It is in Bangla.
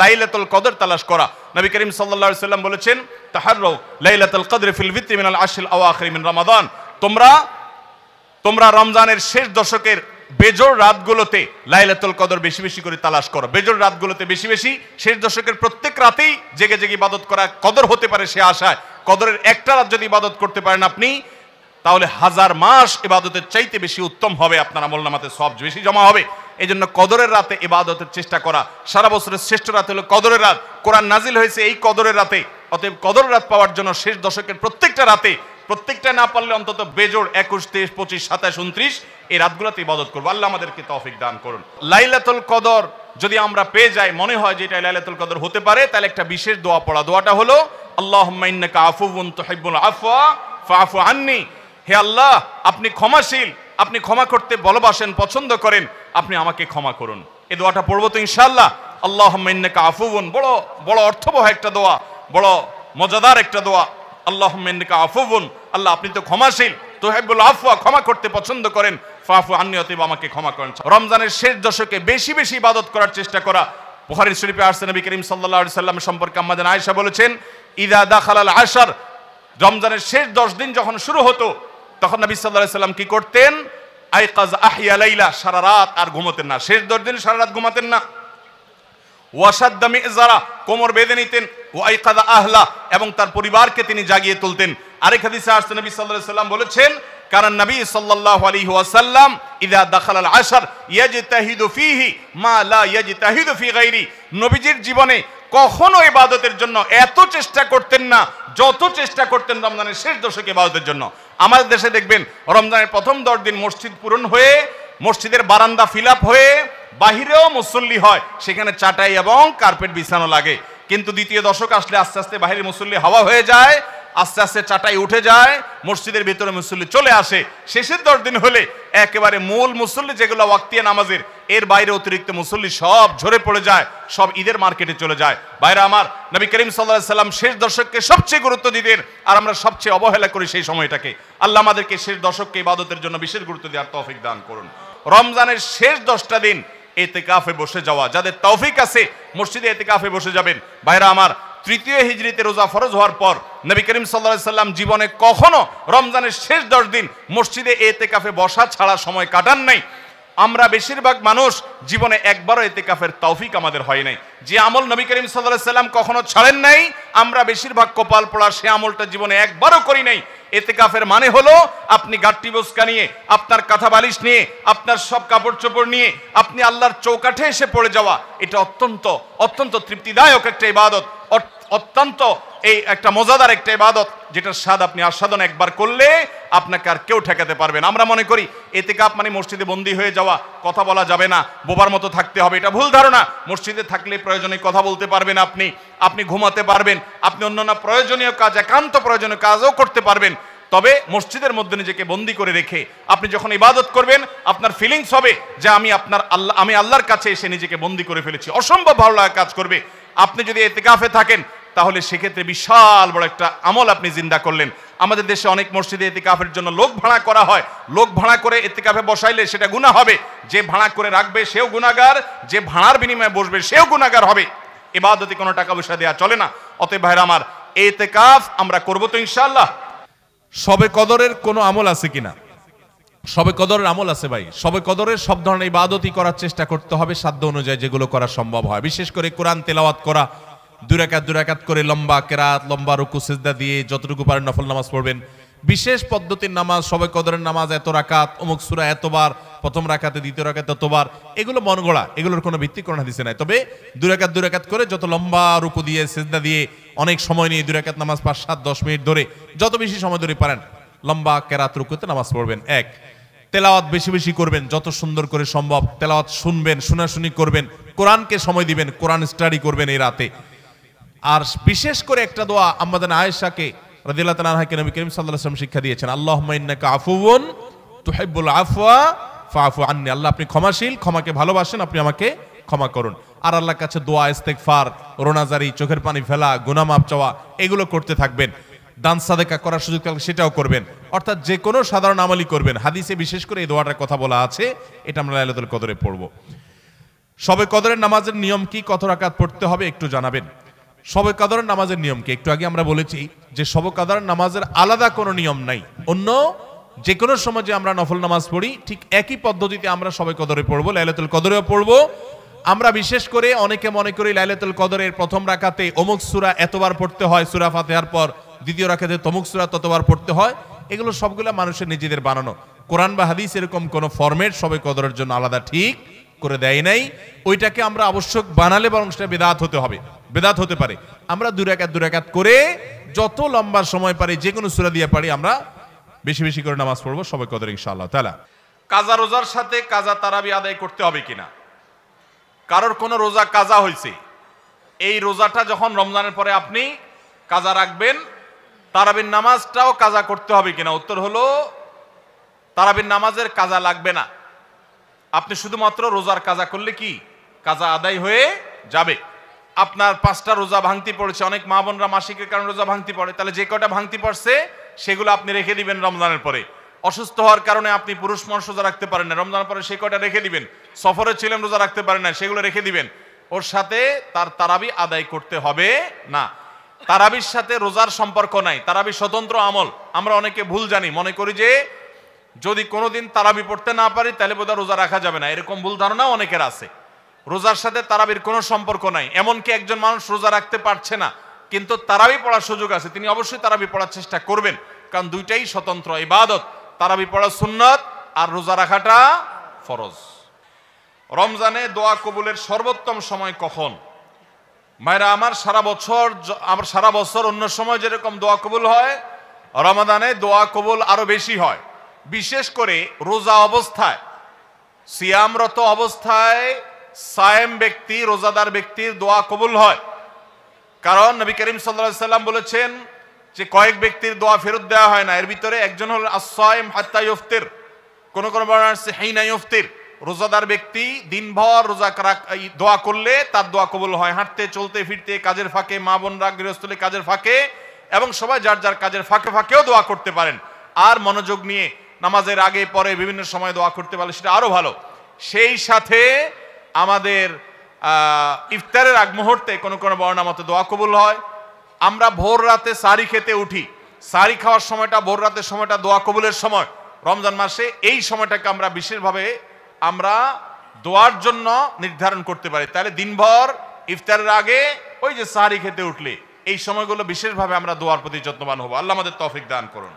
লাইলাতুল কদর তালাশ করা। নবী করিম সাল্লাল্লাহু আলাইহি সাল্লাম বলেছেন, তাহাররু লাইলাতুল কদর ফিল ভিত্রি মিনাল আশরিল আওয়াখির মিন রমাদান। তোমরা রমজানের শেষ দশকের বেজোড় রাতগুলোতে লাইলাতুল কদর বেশি বেশি করে তালাশ করো। বেজোড় রাতগুলোতে বেশি বেশি, শেষ দশকের প্রত্যেক রাতেই জেগে জেগে ইবাদত করা কদর হতে পারে সে আশায়। কদরের একটা রাত যদি ইবাদত করতে পারেন আপনি, তাহলে 1000 মাস ইবাদতের চাইতে বেশি উত্তম হবে, আপনার আমলনামাতে সওয়াব বেশি জমা হবে। এই জন্য কদরের রাতে ইবাদতের চেষ্টা করা। সারা বছরের শ্রেষ্ঠ রাত হলো কদরের রাত। কোরআন নাজিল হয়েছে এই কদরের রাতে। অতএব কদরের রাত পাওয়ার জন্য শেষ দশকের প্রত্যেকটা রাতে, প্রত্যেকটা না পারলে অন্তত বেজোড় 21, 23, 25, 27, 29 এই রাতগুলোতে ইবাদত করবো। আল্লাহ আমাদেরকে তৌফিক দান করুন। লাইলাতুল কদর যদি আমরা পেয়ে যাই, মনে হয় যে এটা লাইলাতুল কদর হতে পারে, তাহলে একটা বিশেষ দোয়া পড়া। দোয়াটা হলো আল্লাহুম্মা ইন্নাকা আফুউন তুহিব্বুল আফওয়া ফাআফু আন্নি। হে আল্লাহ, আপনি ক্ষমাশীল, আপনি ক্ষমা করতে ভালোবাসেন, পছন্দ করেন, আপনি আমাকে ক্ষমা করুন। এই দোয়াটা পড়বো তো ইনশাআল্লাহ। আল্লাহুম্মা ইন্নাকা আফুউন, বড় বড় অর্থবহ একটা দোয়া, বড় মজাদার একটা দোয়া। আল্লাহুম্মা ইন্নাকা আফুউন, আল্লাহ আপনি তো ক্ষমাশীল, তুহিব্বুল আফওয়া, ক্ষমা করতে পছন্দ করেন, ফাআফু আন্নি, অতএব আমাকে ক্ষমা করেন। রমজানের শেষ দশকে বেশি বেশি ইবাদত করার চেষ্টা করা। বুখারী শরীফে আসছে নবী করিম সাল্লাল্লাহু আলাইহি সাল্লাম সম্পর্কে আম্মা জান আয়েশা বলেছেন, ইযা দাখালাল আশর, রমজানের শেষ 10 দিন যখন শুরু হতো, তখন নবী সাল্লাল্লাহু আলাইহি সাল্লাম কি করতেন? আইকাজ আহিয়া লাইলা, সারা রাত আর ঘুমাতেন না। শেষ 10 দিন সারা রাত ঘুমাতেন না। ওয়াসাদ্দা মিযজারা, কোমর বেঁধে নিতেন। ওয়াইকাদ আহলা, এবং তার পরিবারকে তিনি জাগিয়ে তুলতেন। আরেক হাদিসে আসছে নবী সাল্লাল্লাহু আলাইহি সাল্লাম বলেছেন, কারণ নবী সাল্লাল্লাহু আলাইহি ওয়াসাল্লাম ইযা দাখালাল আশর ইয়াজতাহিদু ফীহি মা লা ইয়াজতাহিদু ফী গায়রি। নবীজির জীবনে কখনো ইবাদতের জন্য এত চেষ্টা করতেন না যত চেষ্টা করতেন রমজানের শেষ দশকে ইবাদতের জন্য। আমাদের দেশে দেখবেন রমজানের প্রথম 10 দিন মসজিদ পূরণ হয়ে, মসজিদের বারান্দা ফিল আপ হয়ে, বাহিরেও মুসল্লি হয়, সেখানে চাটাই এবং কার্পেট বিছানো লাগে। কিন্তু দ্বিতীয় দশক আসলে আস্তে আস্তে বাহিরে মুসল্লি হাওয়া হয়ে যায়, আস্তে আস্তে চাটাই উঠে যায়, মসজিদের ভিতরে মুসল্লি চলে আসে। শেষের 10 দিন হলে একেবারে মূল মুসল্লি যেগুলো ওয়াক্তিয়া নামাজের, এর বাইরে অতিরিক্ত মুসল্লি সব ঝরে পড়ে যায়, সব ঈদের মার্কেটে চলে যায়। ভাইরা আমার, নবী করিম সাল্লাল্লাহু আলাইহি সাল্লাম শেষ দশককে সবচেয়ে গুরুত্ব দিতেন, আর আমরা সবচেয়ে অবহেলা করি সেই সময়টাকে। আল্লাহ আমাদেরকে শেষ দশককে ইবাদতের জন্য বিশেষ গুরুত্ব দেওয়ার তৌফিক দান করুন। রমজানের শেষ 10টা দিন ইতিকাফে বসে যাওয়া, যাদের তৌফিক আছে মসজিদে ইতিকাফে বসে যাবেন। ভাইরা আমার, 3য় হিজরিতে রোজা ফরজ হওয়ার পর নবী করিম সাল্লাল্লাহু আলাইহি সাল্লাম জীবনে কখনো রমজানের শেষ 10 দিন মসজিদে ইতিকাফে বসা ছাড়া সময় কাটান নাই। আমরা বেশিরভাগ মানুষ জীবনে একবারও ইতিকাফের তৌফিক আমাদের হয় নাই। যে আমল নবী করিম সাল্লাল্লাহু আলাইহি সাল্লাম কখনো ছাড়েন নাই, আমরা বেশিরভাগ কপাল পোড়া সে আমলটা জীবনে একবারও করি নাই। ইতিকাফের মানে হলো আপনি গাট্টি বোসকা নিয়ে, আপনার কাঁথা বালিশ নিয়ে, আপনার সব কাপড় চোপড় নিয়ে আপনি আল্লাহর চৌকাঠে এসে পড়ে যাওয়া। এটা অত্যন্ত অত্যন্ত তৃপ্তিদায়ক একটা ইবাদত, অত্যন্ত এই একটা মজাদার একটা ইবাদত, যেটার স্বাদ আপনি আস্বাদন একবার করলে আপনাকে আর কেউ ঠেকাতে পারবে না। আমরা মনে করি ইতিকাফ মানে মসজিদে বন্দী হয়ে যাওয়া, কথা বলা যাবে না, বোবার মতো থাকতে হবে। এটা ভুল ধারণা। মসজিদে থাকলে প্রয়োজনে কথা বলতে পারবেন, আপনি ঘুমাতে পারবেন, আপনি অন্যান্য প্রয়োজনীয় কাজ, একান্ত প্রয়োজনীয় কাজও করতে পারবেন। তবে মসজিদের মধ্যে নিজেকে বন্দী করে রেখে আপনি যখন ইবাদত করবেন, আপনার ফিলিংস হবে যে আমি আল্লাহর কাছে এসে নিজেকে বন্দী করে ফেলেছি। অসম্ভব ভালো লাগা কাজ করবে। আপনি যদি ইতিকাফে থাকেন, তাহলে সেক্ষেত্রে বিশাল বড় একটা আমল আপনি জিন্দা করলেন। আমাদের দেশে অনেক মসজিদে ইতিকাফের জন্য লোক ভাড়া করা হয়। লোক ভাড়া করে ইতিকাফে বসাইলে সেটা গুনাহ হবে। যে ভাড়া করে রাখবে সেও গুনাহগার, যে ভাড়ার বিনিময়ে বসবে সেও গুনাহগার হবে। ইবাদতে কোনো টাকা পয়সা দেওয়া চলে না। অতএব ভাইরা আমার, ইতিকাফ আমরা করব তো ইনশাআল্লাহ। শবে কদরের কোনো আমল আছে কিনা? শবে কদরের আমল আছে ভাই। শবে কদরের সব ধরনের ইবাদতই করার চেষ্টা করতে হবে সাধ্য অনুযায়ী, যেগুলো করা সম্ভব হয়। বিশেষ করে কোরআন তেলাওয়াত করা, 2 রাকাত করে লম্বা কেরাত, লম্বা রুকু সিজদা দিয়ে যতটুকু পারেন নফল নামাজ পড়বেন। বিশেষ পদ্ধতির নামাজ, শবে কদরের নামাজ এত রাকাত, অমুক সূরা এতবার, প্রথম রাকাতে দ্বিতীয় রাকাতে ততবার, এগুলো মন গড়া, এগুলোর কোনো ভিত্তি কোরআন হাদিসে নাই। তবে 2 রাকাত করে যত লম্বা রুকু দিয়ে সিজদা দিয়ে অনেক সময় নিয়ে 2 রাকাত নামাজ 5, 7, 10 মিনিট ধরে যত বেশি সময় ধরে পারেন লম্বা কেরাত রুকুতে নামাজ পড়বেন। এক, তেলাওয়াত বেশি বেশি করবেন, যত সুন্দর করে সম্ভব তেলাওয়াত শুনবেন, শোনাশুনি করবেন, কোরআনকে সময় দিবেন, কোরআন স্টাডি করবেন এই রাতে। আর বিশেষ করে একটা দোয়া আম্মা জান আয়েশাকে রাদিয়াল্লাহু তাআলা আনহাকে নবী করিম সাল্লাল্লাহু আলাইহি ওয়াসাল্লাম শিক্ষা দিয়েছেন, আল্লাহুম্মা ইন্নাকা আফুউন তুহিব্বুল আফওয়া ফাআফু আন্নি। আল্লাহ আপনি ক্ষমাশীল, ক্ষমাকে ভালোবাসেন, আপনি আমাকে ক্ষমা করুন। আর আল্লাহর কাছে দোয়া, ইস্তেগফার, রোনাজারি, চোখের পানি ফেলা, গুনাহ মাফ চাওয়া, এগুলো করতে থাকবেন। দান সাদেকা করার সুযোগ থাকলে সেটাও করবেন। অর্থাৎ যে কোনো সাধারণ আমলই করবেন। হাদিসে বিশেষ করে এই দোয়াটার কথা বলা আছে, এটা আমরা লাইলাতুল কদরে পড়ব। শবে কদরের নামাজের নিয়ম কি, কত রাকাত পড়তে হবে একটু জানাবেন। শবে কদরের নামাজের নিয়ম কি? একটু আগে আমরা বলেছি যে শবে কদরের নামাজের আলাদা কোনো নিয়ম নাই। অন্য যে কোনো সময় যে আমরা নফল নামাজ পড়ি ঠিক একই পদ্ধতিতে আমরা শবে কদরে পড়বো, লাইলাতুল কদরেও পড়বো। আমরা বিশেষ করে অনেকে মনে করি লাইলাতুল কদরের প্রথম রাকাতে অমুক সূরা এতবার পড়তে হয়, সূরা ফাতিহার পর দ্বিতীয় রাকাতে তমুক সূরা ততবার পড়তে হয়। এগুলো সবগুলো মানুষের নিজেদের বানানো। কোরআন বা হাদিস এরকম কোনো ফরম্যাট শবে কদরের জন্য আলাদা ঠিক করে দেয় নাই। ওইটাকে আমরা আবশ্যক বানালে বরং সেটা বেদাত হতে হবে, বেদাত হতে পারে। আমরা দুই রাকাত করে যত লম্বা সময় পারি যে কোনো সূরা দিয়ে পারি আমরা বেশি বেশি করে নামাজ পড়বো শবে কদর ইনশাআল্লাহ তাআলা। কাজা রোজার সাথে কাজা তারাবি আদায় করতে হবে কিনা? কারোর কোনো রোজা কাজা হয়েছে, এই রোজাটা যখন রমজানের পরে আপনি কাজা রাখবেন, তারাবির নামাজটাও কাজা করতে হবে কিনা? উত্তর হলো তারাবির নামাজের কাজা লাগবে না। আপনি শুধুমাত্র রোজার কাজা করলে কি কাজা আদায় হয়ে যাবে। আপনার 5টা রোজা ভাঙতি পড়েছে, অনেক মা বোনরা মাসিকের কারণে রোজা ভাঙতি পড়ে, তাহলে যে কটা ভাঙতি পড়ছে সেগুলো আপনি রেখে দিবেন রমজানের পরে। অসুস্থ হওয়ার কারণে আপনি পুরুষ মানুষ রোজা রাখতে পারেন না, রমজানের পরে সেই কটা রেখে দিবেন। সফরে ছিলেন রোজা রাখতে পারেন না, সেগুলো রেখে দিবেন। ওর সাথে তার তারাবি আদায় করতে হবে না। তারাবির সাথে রোজার সম্পর্ক নাই, তারাবি স্বতন্ত্র আমল। আমরা অনেকে ভুল জানি, মনে করি যে যদি কোনোদিন তারাবি পড়তে না পারি তাহলে বোধহয় রোজা রাখা যাবে না, এরকম ভুল ধারণা অনেকের আছে। রোজার সাথে তারাবির কোনো সম্পর্ক নাই। এমনকি একজন মানুষ রোজা রাখতে পারছে না কিন্তু তারাবি পড়ার সুযোগ আছে, তিনি অবশ্যই তারাবি পড়ার চেষ্টা করবেন, কারণ দুইটাই স্বতন্ত্র ইবাদত। তারাবি পড়া সুন্নাত আর রোজা রাখাটা ফরজ। রমজানে দোয়া কবুলের সর্বোত্তম সময় কখন? মায়েরা আমার, সারা বছর অন্য সময় যেরকম দোয়া কবুল হয়, রমাদানে দোয়া কবুল আরো বেশি হয়। বিশেষ করে রোজা অবস্থায়, সিয়ামরত অবস্থায় সায়েম ব্যক্তি, রোজাদার ব্যক্তির দোয়া কবুল হয়। কারণ নবী করিম সাল্লাল্লাহু আলাইহি সাল্লাম বলেছেন যে কয়েক ব্যক্তির দোয়া ফেরত দেওয়া হয় না। এর ভিতরে একজন হল আস-সায়েম হাত্তা ইফতির, কোন বর্ণনা আছে হিনা ইফতির। রোজাদার ব্যক্তি দিনভর রোজা দোয়া করলে তার দোয়া কবুল হয়। হাঁটতে চলতে ফিরতে, কাজের ফাঁকে, মা বোনরা গৃহস্থলী কাজের ফাঁকে, এবং সবাই যার যার কাজের ফাঁকে ফাঁকেও দোয়া করতে পারেন। আর মনোযোগ নিয়ে নামাজের আগে পরে বিভিন্ন সময় দোয়া করতে পারলে সেটা আরো ভালো। সেই সাথে আমাদের ইফতারের আগ মুহূর্তে কোন বর্ণনা মতে দোয়া কবুল হয়। আমরা ভোর রাতে সারি খেতে উঠি, সারি খাওয়ার সময়টা, ভোর রাতের সময়টা দোয়া কবুলের সময়। রমজান মাসে এই সময়টাকে আমরা বিশেষভাবে আমরা দোয়ার জন্য নির্ধারণ করতে পারি। তাহলে দিনভর ইফতারের আগে ওই যে সারি খেতে উঠলে এই সময়গুলো বিশেষভাবে আমরা দোয়ার প্রতি যত্নবান হব। আল্লাহ আমাদের তৌফিক দান করুন।